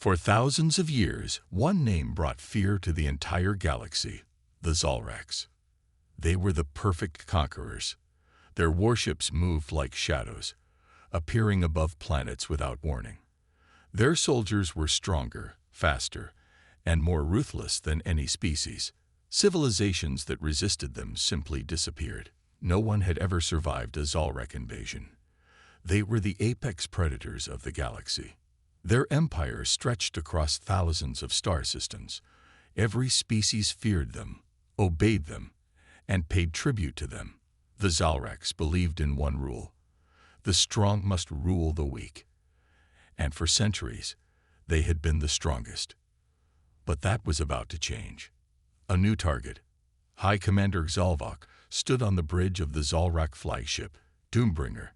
For thousands of years, one name brought fear to the entire galaxy: the Zalraks. They were the perfect conquerors. Their warships moved like shadows, appearing above planets without warning. Their soldiers were stronger, faster, and more ruthless than any species. Civilizations that resisted them simply disappeared. No one had ever survived a Zalrak invasion. They were the apex predators of the galaxy. Their empire stretched across thousands of star systems. Every species feared them, obeyed them, and paid tribute to them. The Zalraks believed in one rule: the strong must rule the weak. And for centuries, they had been the strongest. But that was about to change. A new target, High Commander Zalvok, stood on the bridge of the Zalrak flagship, Doombringer.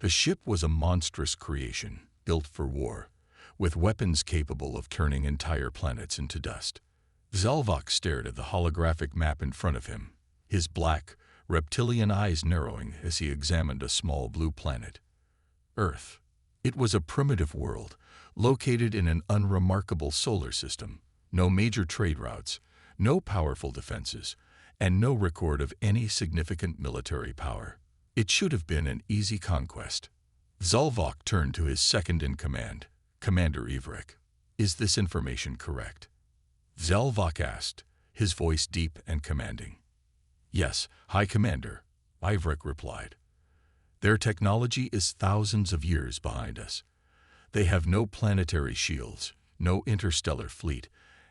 The ship was a monstrous creation, built for war, with weapons capable of turning entire planets into dust. Zalvok stared at the holographic map in front of him, his black, reptilian eyes narrowing as he examined a small blue planet. Earth. It was a primitive world, located in an unremarkable solar system. No major trade routes, no powerful defenses, and no record of any significant military power. It should have been an easy conquest. Zalvok turned to his second-in-command, Commander Ivrik. "Is this information correct?" Zalvok asked, his voice deep and commanding. "Yes, High Commander," Ivrik replied. "Their technology is thousands of years behind us. They have no planetary shields, no interstellar fleet,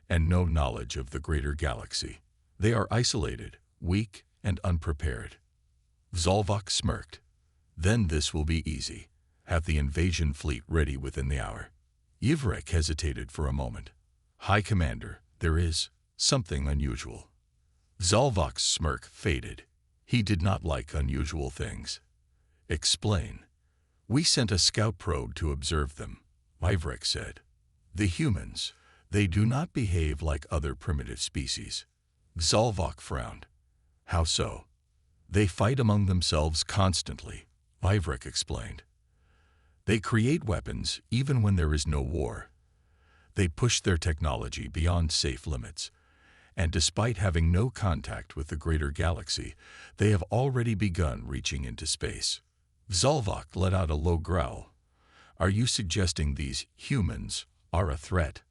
and no knowledge of the greater galaxy. They are isolated, weak, and unprepared." Zalvok smirked. "Then this will be easy. Have the invasion fleet ready within the hour." Ivrik hesitated for a moment. "High Commander, there is something unusual." Zalvok's smirk faded. He did not like unusual things. "Explain." "We sent a scout probe to observe them," Ivrik said. "The humans, they do not behave like other primitive species." Zalvok frowned. "How so?" "They fight among themselves constantly," Ivrik explained. "They create weapons even when there is no war. They push their technology beyond safe limits, and despite having no contact with the greater galaxy, they have already begun reaching into space." Zalvok let out a low growl. "Are you suggesting these humans are a threat?"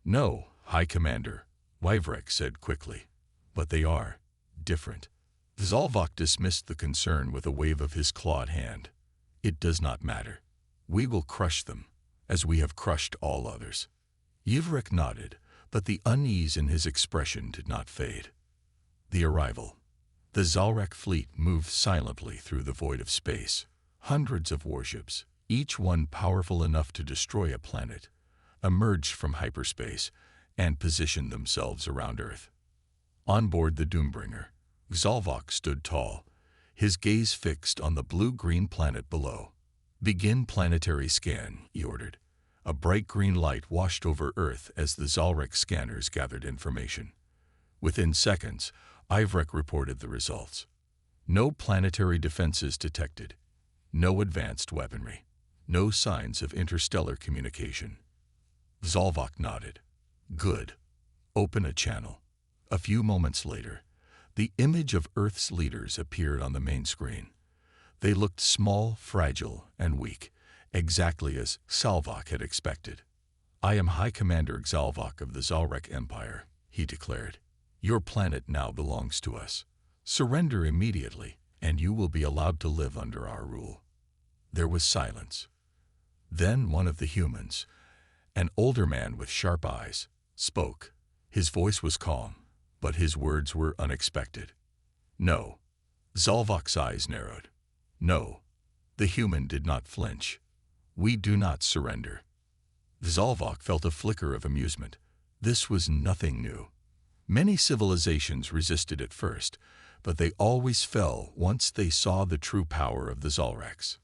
"No, High Commander," Ivrik said quickly. "But they are different." Zalvok dismissed the concern with a wave of his clawed hand. "It does not matter. We will crush them, as we have crushed all others." Ivrik nodded, but the unease in his expression did not fade. The arrival. The Zalrak fleet moved silently through the void of space. Hundreds of warships, each one powerful enough to destroy a planet, emerged from hyperspace and positioned themselves around Earth. On board the Doombringer, Zalvok stood tall, his gaze fixed on the blue-green planet below. "Begin planetary scan," he ordered. A bright green light washed over Earth as the Zalrak scanners gathered information. Within seconds, Ivrik reported the results. No planetary defenses detected, no advanced weaponry, no signs of interstellar communication. Zalvok nodded. "Good. Open a channel." A few moments later, the image of Earth's leaders appeared on the main screen. They looked small, fragile, and weak, exactly as Zalvok had expected. "I am High Commander Zalvok of the Zalrak Empire," he declared. "Your planet now belongs to us. Surrender immediately, and you will be allowed to live under our rule." There was silence. Then one of the humans, an older man with sharp eyes, spoke. His voice was calm, but his words were unexpected. "No." Zalvok's eyes narrowed. "No." The human did not flinch. "We do not surrender." Zalvok felt a flicker of amusement. This was nothing new. Many civilizations resisted at first, but they always fell once they saw the true power of the Zalraks.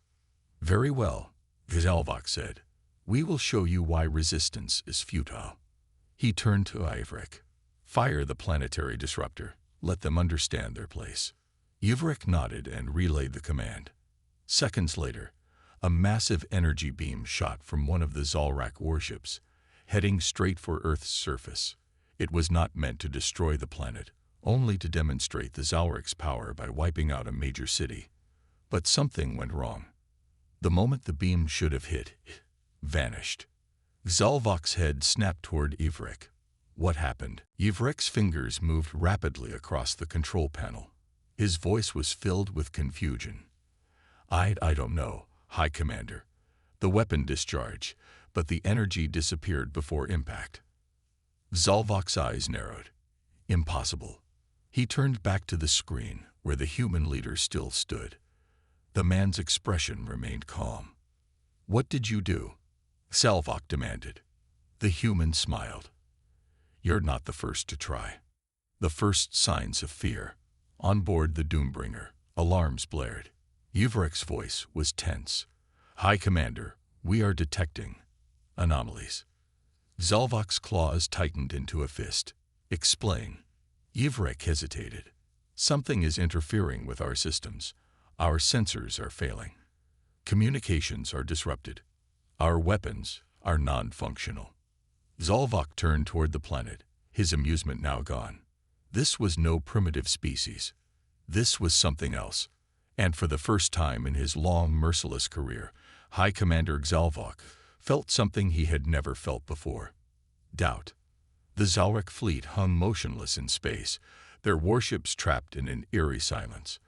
"Very well," Zalvok said. "We will show you why resistance is futile." He turned to Ivrik. "Fire the planetary disruptor. Let them understand their place." Ivrik nodded and relayed the command. Seconds later, a massive energy beam shot from one of the Zalrak warships, heading straight for Earth's surface. It was not meant to destroy the planet, only to demonstrate the Zalrek's power by wiping out a major city. But something went wrong. The moment the beam should have hit, it vanished. Zalvok's head snapped toward Ivrik. What happened? Ivrik's fingers moved rapidly across the control panel. His voice was filled with confusion. I don't know, High Commander. The weapon discharged, but the energy disappeared before impact. Zalvok's eyes narrowed. Impossible. He turned back to the screen, where the human leader still stood. The man's expression remained calm. What did you do? Zalvok demanded. The human smiled. You're not the first to try. The first signs of fear. On board the Doombringer, alarms blared. Ivrik's voice was tense. High Commander, we are detecting anomalies. Zalvok's claws tightened into a fist. Explain. Ivrik hesitated. Something is interfering with our systems. Our sensors are failing. Communications are disrupted. Our weapons are non-functional. Zalvok turned toward the planet, his amusement now gone. This was no primitive species. This was something else. And for the first time in his long, merciless career, High Commander Zalvok felt something he had never felt before. Doubt. The Zalrek fleet hung motionless in space, their warships trapped in an eerie silence.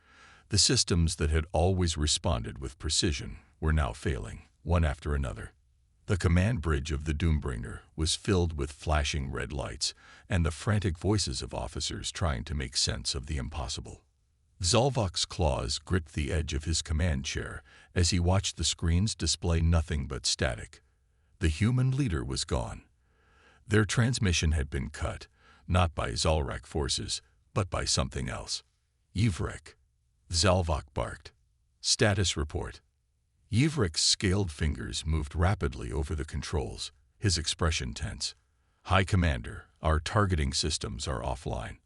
The systems that had always responded with precision were now failing, one after another. The command bridge of the Doombringer was filled with flashing red lights and the frantic voices of officers trying to make sense of the impossible. Zalvok's claws gripped the edge of his command chair as he watched the screens display nothing but static. The human leader was gone. Their transmission had been cut, not by Zalrek forces, but by something else. Ivrik. Zalvok barked. Status report. Ivrik's scaled fingers moved rapidly over the controls, his expression tense. High Commander, our targeting systems are offline.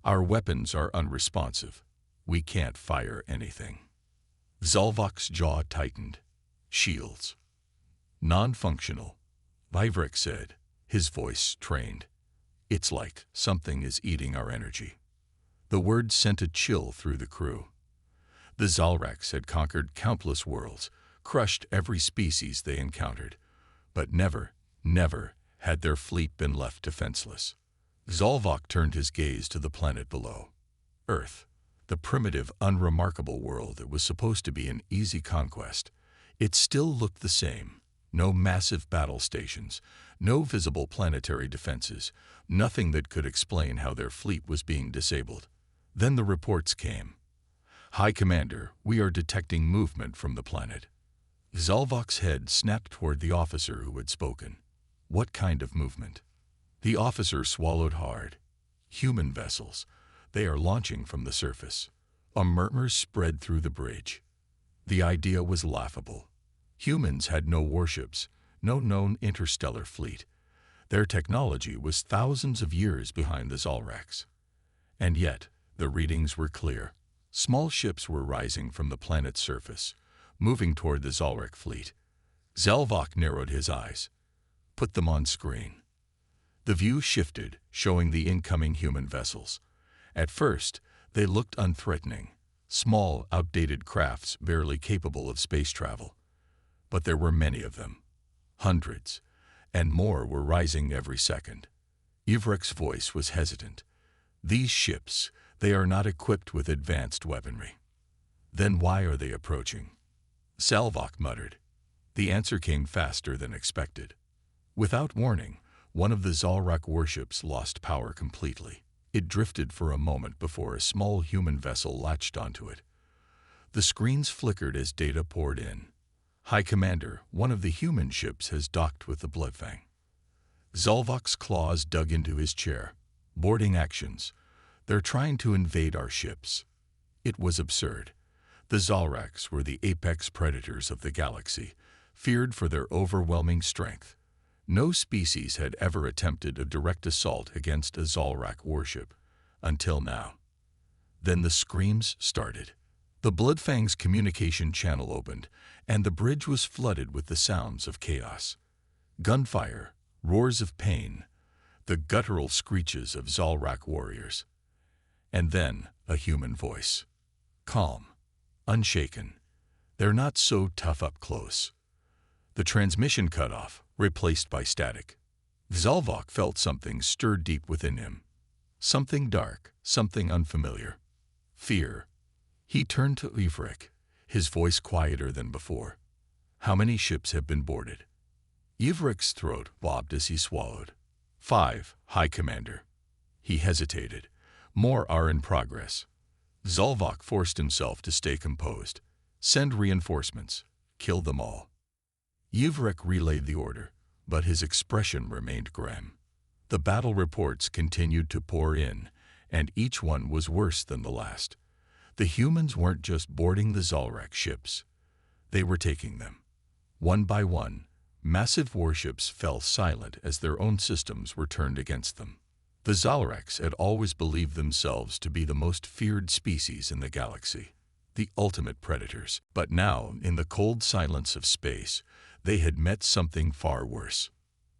Our weapons are unresponsive. We can't fire anything. Zalvok's jaw tightened. Shields. Non-functional, Ivrik said, his voice strained. It's like something is eating our energy. The word sent a chill through the crew. The Zalreks had conquered countless worlds, crushed every species they encountered, but never had their fleet been left defenseless. Zalvok turned his gaze to the planet below. Earth, the primitive, unremarkable world that was supposed to be an easy conquest. It still looked the same. No massive battle stations, no visible planetary defenses, nothing that could explain how their fleet was being disabled. Then the reports came. High Commander, we are detecting movement from the planet. Zalvok's head snapped toward the officer who had spoken. What kind of movement? The officer swallowed hard. Human vessels. They are launching from the surface. A murmur spread through the bridge. The idea was laughable. Humans had no warships, no known interstellar fleet. Their technology was thousands of years behind the Zalreks. And yet, the readings were clear. Small ships were rising from the planet's surface, moving toward the Zalrek fleet. Zalvok narrowed his eyes. Put them on screen. The view shifted, showing the incoming human vessels. At first, they looked unthreatening, small, outdated crafts barely capable of space travel. But there were many of them. Hundreds. And more were rising every second. Ivrik's voice was hesitant. These ships, they are not equipped with advanced weaponry. Then why are they approaching? Zalvok muttered. The answer came faster than expected. Without warning, one of the Zalrek warships lost power completely. It drifted for a moment before a small human vessel latched onto it. The screens flickered as data poured in. High Commander, one of the human ships has docked with the Bloodfang. Zalvok's claws dug into his chair. Boarding actions. They're trying to invade our ships. It was absurd. The Zalreks were the apex predators of the galaxy, feared for their overwhelming strength. No species had ever attempted a direct assault against a Zalrek warship, until now. Then the screams started. The Bloodfang's communication channel opened, and the bridge was flooded with the sounds of chaos. Gunfire, roars of pain, the guttural screeches of Zalrak warriors. And then a human voice. Calm, unshaken. They're not so tough up close. The transmission cut off, replaced by static. Zalvok felt something stir deep within him. Something dark, something unfamiliar. Fear. He turned to Ivrik, his voice quieter than before. How many ships have been boarded? Ivrik's throat bobbed as he swallowed. 5, High Commander. He hesitated. More are in progress. Zalvok forced himself to stay composed. Send reinforcements. Kill them all. Ivrik relayed the order, but his expression remained grim. The battle reports continued to pour in, and each one was worse than the last. The humans weren't just boarding the Zalrak ships. They were taking them. One by one, massive warships fell silent as their own systems were turned against them. The Zalraks had always believed themselves to be the most feared species in the galaxy, the ultimate predators. But now, in the cold silence of space, they had met something far worse.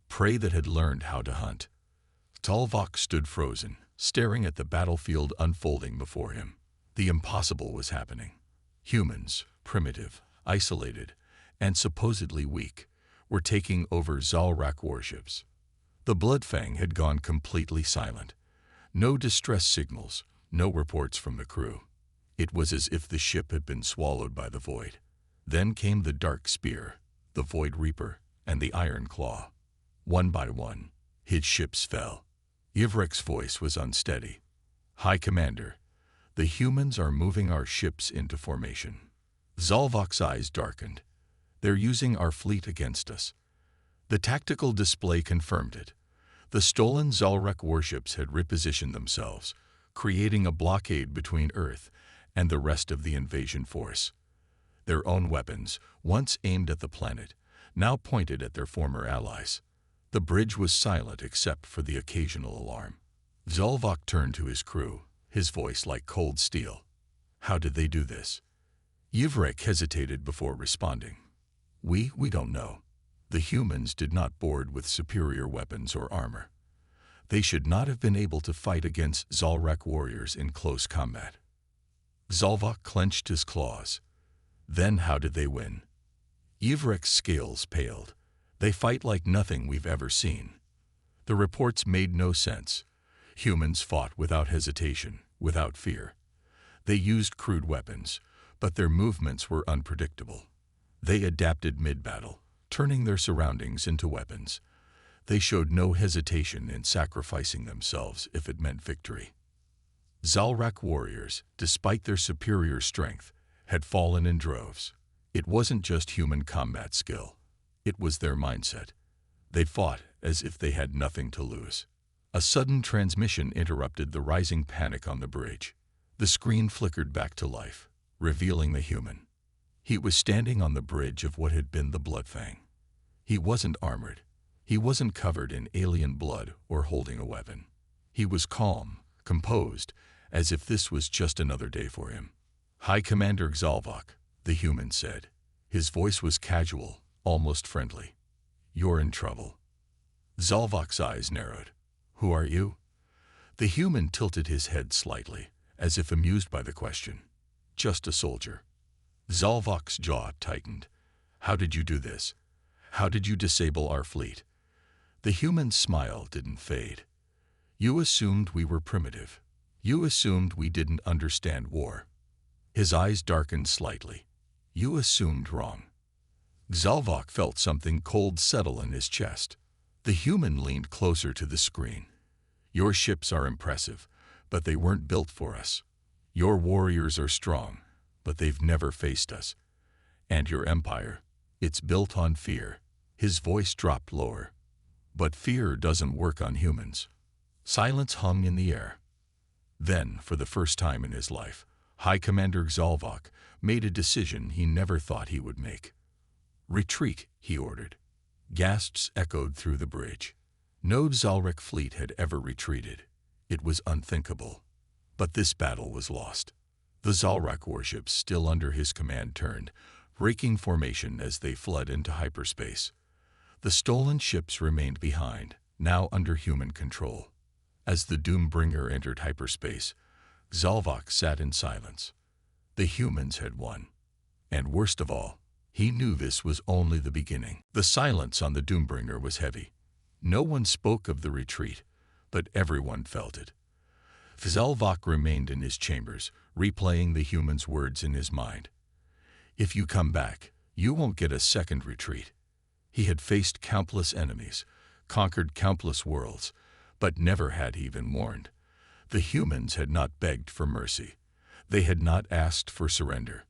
Prey that had learned how to hunt. Zalvok stood frozen, staring at the battlefield unfolding before him. The impossible was happening. Humans, primitive, isolated, and supposedly weak, were taking over Zalrak warships. The Bloodfang had gone completely silent. No distress signals, no reports from the crew. It was as if the ship had been swallowed by the void. Then came the Dark Spear, the Void Reaper, and the Iron Claw. One by one, his ships fell. Ivrik's voice was unsteady. High Commander, the humans are moving our ships into formation. Zalvok's eyes darkened. They're using our fleet against us. The tactical display confirmed it. The stolen Zalrak warships had repositioned themselves, creating a blockade between Earth and the rest of the invasion force. Their own weapons, once aimed at the planet, now pointed at their former allies. The bridge was silent except for the occasional alarm. Zalvok turned to his crew, his voice like cold steel. How did they do this? Ivrik hesitated before responding. We don't know. The humans did not board with superior weapons or armor. They should not have been able to fight against Zalrak warriors in close combat. Zalvok clenched his claws. Then how did they win? Ivrik's scales paled. They fight like nothing we've ever seen. The reports made no sense. Humans fought without hesitation, without fear. They used crude weapons, but their movements were unpredictable. They adapted mid-battle, turning their surroundings into weapons. They showed no hesitation in sacrificing themselves if it meant victory. Zalrak warriors, despite their superior strength, had fallen in droves. It wasn't just human combat skill. It was their mindset. They fought as if they had nothing to lose. A sudden transmission interrupted the rising panic on the bridge. The screen flickered back to life, revealing the human. He was standing on the bridge of what had been the Bloodfang. He wasn't armored. He wasn't covered in alien blood or holding a weapon. He was calm, composed, as if this was just another day for him. High Commander Zalvok, the human said. His voice was casual, almost friendly. You're in trouble. Zalvok's eyes narrowed. Who are you? The human tilted his head slightly, as if amused by the question. Just a soldier. Zalvok's jaw tightened. How did you do this? How did you disable our fleet? The human's smile didn't fade. You assumed we were primitive. You assumed we didn't understand war. His eyes darkened slightly. You assumed wrong. Zalvok felt something cold settle in his chest. The human leaned closer to the screen. Your ships are impressive, but they weren't built for us. Your warriors are strong, but they've never faced us. And your empire, it's built on fear. His voice dropped lower. But fear doesn't work on humans. Silence hung in the air. Then, for the first time in his life, High Commander Zalvok made a decision he never thought he would make. Retreat, he ordered. Gasps echoed through the bridge. No Zalrak fleet had ever retreated. It was unthinkable. But this battle was lost. The Zalrak warships still under his command turned, breaking formation as they fled into hyperspace. The stolen ships remained behind, now under human control. As the Doombringer entered hyperspace, Zalvok sat in silence. The humans had won. And worst of all, he knew this was only the beginning. The silence on the Doombringer was heavy. No one spoke of the retreat, but everyone felt it. Zalvok remained in his chambers, replaying the humans' words in his mind. If you come back, you won't get a second retreat. He had faced countless enemies, conquered countless worlds, but never had he been warned. The humans had not begged for mercy. They had not asked for surrender.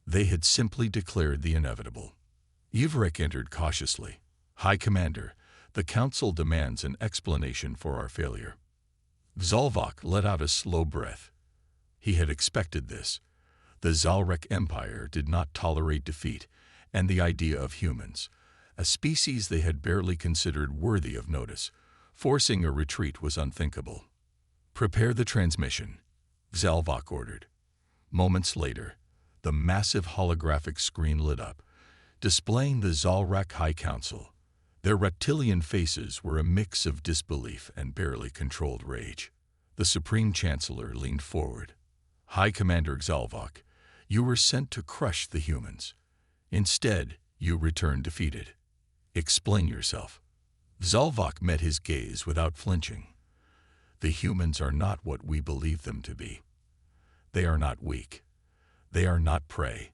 They had simply declared the inevitable. Ivrek entered cautiously. High Commander, the Council demands an explanation for our failure. Zalvok let out a slow breath. He had expected this. The Zalrek Empire did not tolerate defeat, and the idea of humans, a species they had barely considered worthy of notice, forcing a retreat was unthinkable. Prepare the transmission, Zalvok ordered. Moments later, the massive holographic screen lit up, displaying the Zalrak High Council. Their reptilian faces were a mix of disbelief and barely controlled rage. The Supreme Chancellor leaned forward. High Commander Zalvok, you were sent to crush the humans. Instead, you returned defeated. Explain yourself. Zalvok met his gaze without flinching. The humans are not what we believe them to be. They are not weak. They are not prey.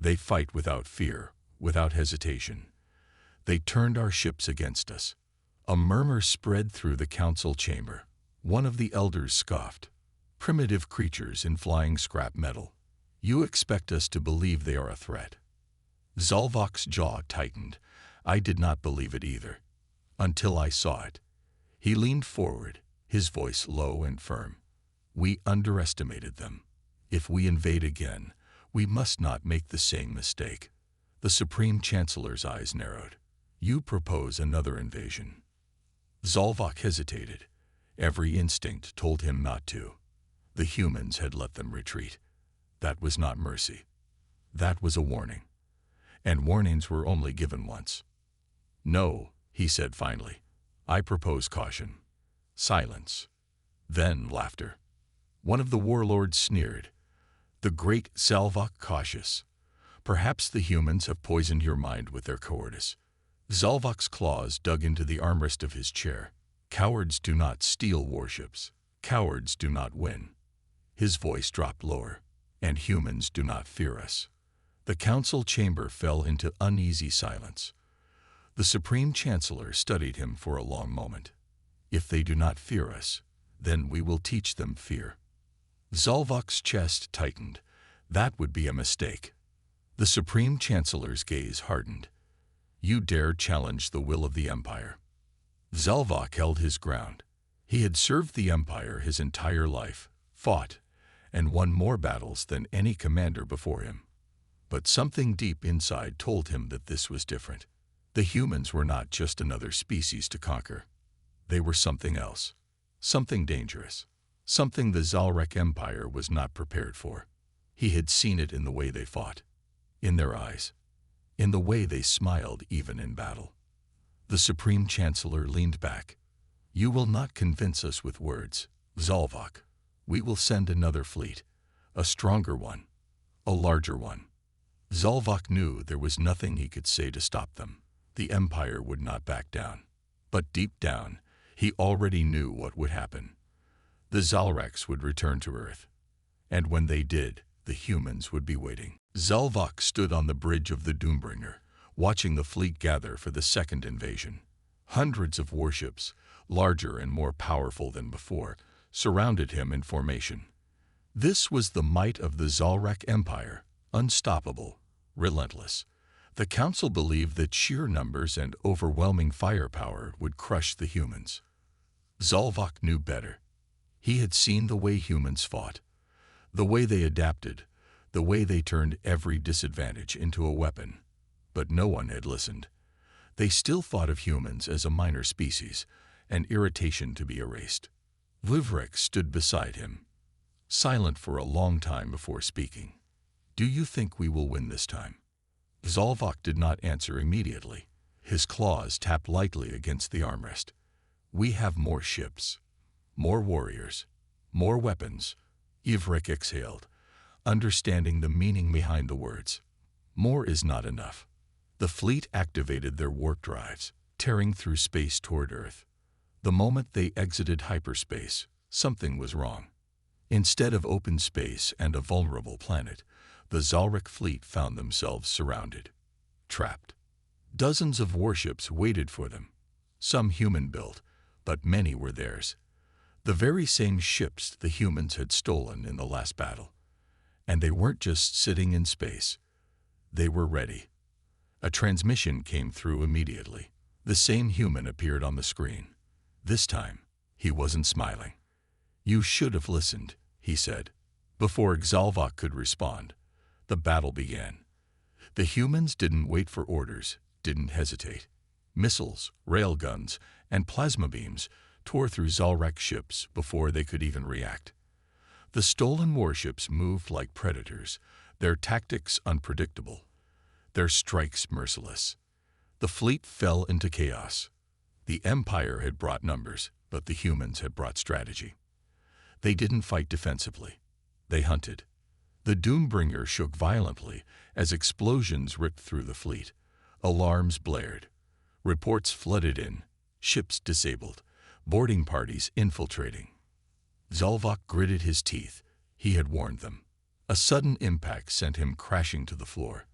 They fight without fear, without hesitation. They turned our ships against us. A murmur spread through the council chamber. One of the elders scoffed. Primitive creatures in flying scrap metal. You expect us to believe they are a threat. Zalvok's jaw tightened. I did not believe it either. Until I saw it. He leaned forward, his voice low and firm. We underestimated them. If we invade again, we must not make the same mistake. The Supreme Chancellor's eyes narrowed. You propose another invasion. Zalvok hesitated. Every instinct told him not to. The humans had let them retreat. That was not mercy. That was a warning. And warnings were only given once. No, he said finally. I propose caution. Silence. Then laughter. One of the warlords sneered. The great Zalvok cautious. Perhaps the humans have poisoned your mind with their cowardice. Zalvok's claws dug into the armrest of his chair. Cowards do not steal warships. Cowards do not win. His voice dropped lower. And humans do not fear us. The council chamber fell into uneasy silence. The Supreme Chancellor studied him for a long moment. If they do not fear us, then we will teach them fear. Zalvok's chest tightened. That would be a mistake. The Supreme Chancellor's gaze hardened. You dare challenge the will of the Empire. Zalvok held his ground. He had served the Empire his entire life, fought, and won more battles than any commander before him. But something deep inside told him that this was different. The humans were not just another species to conquer. They were something else, something dangerous, something the Zalrek Empire was not prepared for. He had seen it in the way they fought, in their eyes, in the way they smiled even in battle. The Supreme Chancellor leaned back. You will not convince us with words, Zalvok. We will send another fleet, a stronger one, a larger one. Zalvok knew there was nothing he could say to stop them. The Empire would not back down. But deep down, he already knew what would happen. The Zalreks would return to Earth. And when they did, the humans would be waiting. Zalvok stood on the bridge of the Doombringer, watching the fleet gather for the second invasion. Hundreds of warships, larger and more powerful than before, surrounded him in formation. This was the might of the Zalrek Empire, unstoppable, relentless. The Council believed that sheer numbers and overwhelming firepower would crush the humans. Zalvok knew better. He had seen the way humans fought, the way they adapted, the way they turned every disadvantage into a weapon. But no one had listened. They still thought of humans as a minor species, an irritation to be erased. Ivrek stood beside him, silent for a long time before speaking. Do you think we will win this time? Zalvok did not answer immediately. His claws tapped lightly against the armrest. "We have more ships, more warriors, more weapons," Ivrik exhaled, understanding the meaning behind the words. More is not enough. The fleet activated their warp drives, tearing through space toward Earth. The moment they exited hyperspace, something was wrong. Instead of open space and a vulnerable planet, the Zalrek fleet found themselves surrounded, trapped. Dozens of warships waited for them, some human-built, but many were theirs. The very same ships the humans had stolen in the last battle. And they weren't just sitting in space. They were ready. A transmission came through immediately. The same human appeared on the screen. This time, he wasn't smiling. "You should have listened," he said. Before Xalvok could respond, the battle began. The humans didn't wait for orders, didn't hesitate. Missiles, railguns, and plasma beams tore through Zalrek ships before they could even react. The stolen warships moved like predators, their tactics unpredictable, their strikes merciless. The fleet fell into chaos. The Empire had brought numbers, but the humans had brought strategy. They didn't fight defensively. They hunted. The Doombringer shook violently as explosions ripped through the fleet. Alarms blared. Reports flooded in. Ships disabled. Boarding parties infiltrating. Zalvok gritted his teeth. He had warned them. A sudden impact sent him crashing to the floor.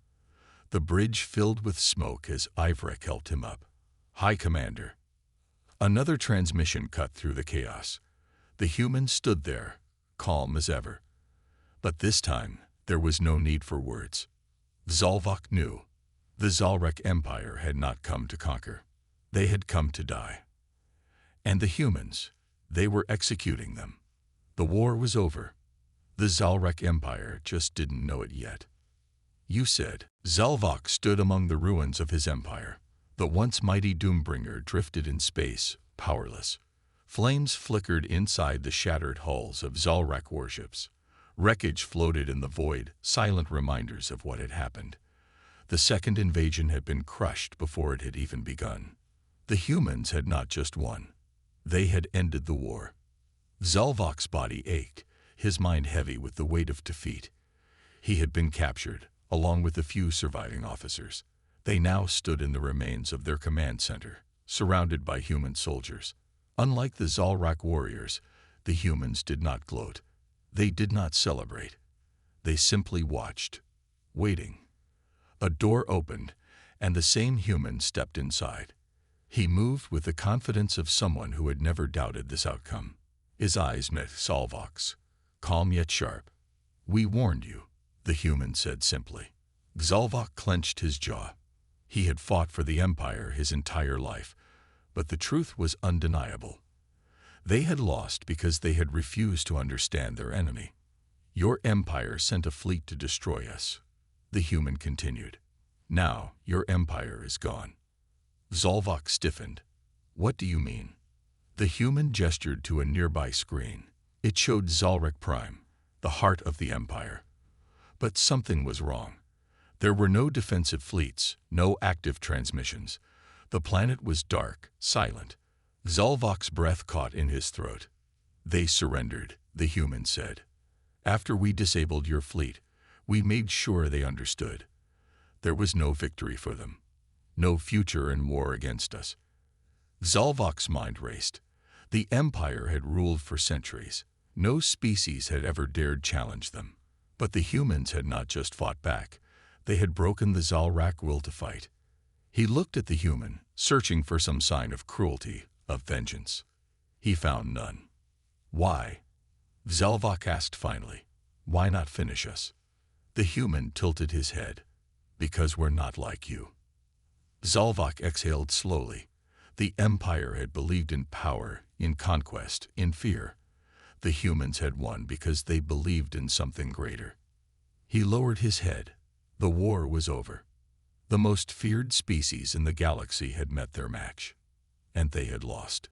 The bridge filled with smoke as Ivrek helped him up. "High Commander." Another transmission cut through the chaos. The human stood there, calm as ever. But this time, there was no need for words. Zalvok knew. The Zalrek Empire had not come to conquer. They had come to die. And the humans, they were executing them. The war was over. The Zalrek Empire just didn't know it yet. "You said." Zalvok stood among the ruins of his empire. The once mighty Doombringer drifted in space, powerless. Flames flickered inside the shattered hulls of Zalrek warships. Wreckage floated in the void, silent reminders of what had happened. The second invasion had been crushed before it had even begun. The humans had not just won. They had ended the war. Zalvok's body ached, his mind heavy with the weight of defeat. He had been captured, along with a few surviving officers. They now stood in the remains of their command center, surrounded by human soldiers. Unlike the Zalrek warriors, the humans did not gloat. They did not celebrate. They simply watched, waiting. A door opened, and the same human stepped inside. He moved with the confidence of someone who had never doubted this outcome. His eyes met Zalvok's, calm yet sharp. "We warned you," the human said simply. Zalvok clenched his jaw. He had fought for the Empire his entire life, but the truth was undeniable. They had lost because they had refused to understand their enemy. "Your Empire sent a fleet to destroy us," the human continued. "Now your Empire is gone." Zalvok stiffened. "What do you mean?" The human gestured to a nearby screen. It showed Zalrek Prime, the heart of the Empire. But something was wrong. There were no defensive fleets, no active transmissions. The planet was dark, silent. Zalvok's breath caught in his throat. "They surrendered," the human said. "After we disabled your fleet, we made sure they understood. There was no victory for them. No future in war against us." Zalvok's mind raced. The Empire had ruled for centuries. No species had ever dared challenge them. But the humans had not just fought back. They had broken the Zalrek will to fight. He looked at the human, searching for some sign of cruelty, of vengeance. He found none. "Why?" Zalvok asked finally. "Why not finish us?" The human tilted his head. "Because we're not like you." Zalvok exhaled slowly. The Empire had believed in power, in conquest, in fear. The humans had won because they believed in something greater. He lowered his head. The war was over. The most feared species in the galaxy had met their match, and they had lost.